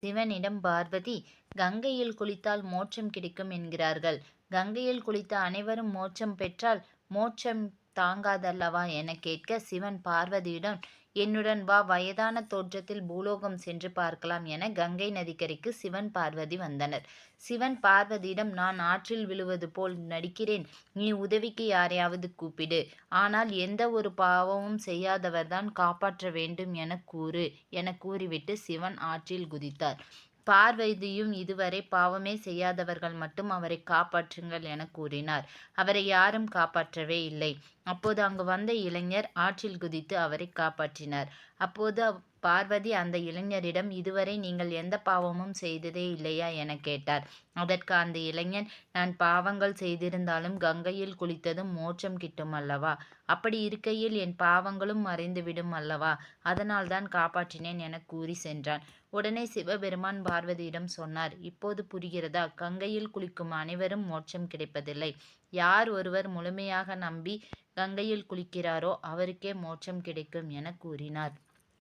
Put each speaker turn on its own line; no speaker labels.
சிவனிடம் பார்வதி, கங்கையில் குளித்தால் மோட்சம் கிடைக்கும் என்கிறார்கள். கங்கையில் குளித்த அனைவரும் மோட்சம் பெற்றால் மோட்சம் தாங்காதல்லவா எனக் கேட்க, சிவன் பார்வதியிடம், என்னுடன் வா, வயதான தோற்றத்தில் பூலோகம் சென்று பார்க்கலாம் என கங்கை நதிக்கரைக்கு சிவன் பார்வதி வந்தனர். சிவன் பார்வதியிடம், நான் ஆற்றில் விழுவது போல் நடிக்கிறேன், நீ உதவிக்கு யாரையாவது கூப்பிடு. ஆனால் எந்த ஒரு பாவமும் செய்யாதவர்தான் காப்பாற்ற வேண்டும் என கூறிவிட்டு சிவன் ஆற்றில் குதித்தார். பார்வதியும், இதுவரை பாவமே செய்யாதவர்கள் மட்டும் அவரை காப்பாற்றுங்கள் என கூறினார். அவரை யாரும் காப்பாற்றவே இல்லை. அப்போது அங்கு வந்த இளைஞர் ஆற்றில் குதித்து அவரை காப்பாற்றினார். அப்போது பார்வதி அந்த இளைஞரிடம், இதுவரை நீங்கள் எந்த பாவமும் செய்ததே இல்லையா என கேட்டார். அதற்கு அந்த இளைஞன், நான் பாவங்கள் செய்திருந்தாலும் கங்கையில் குளித்ததும் மோட்சம் கிட்டும் அல்லவா, அப்படி இருக்கையில் என் பாவங்களும் மறைந்துவிடும் அல்லவா, அதனால்தான் காப்பாற்றினேன் என கூறி சென்றான். உடனே சிவபெருமான் பார்வதியிடம் சொன்னார், இப்போது புரிகிறதா, கங்கையில் குளிக்கும் அனைவரும் மோட்சம் கிடைப்பதில்லை. யார் ஒருவர் முழுமையாக நம்பி கங்கையில் குளிக்கிறாரோ அவருக்கே மோட்சம் கிடைக்கும் என கூறினார்.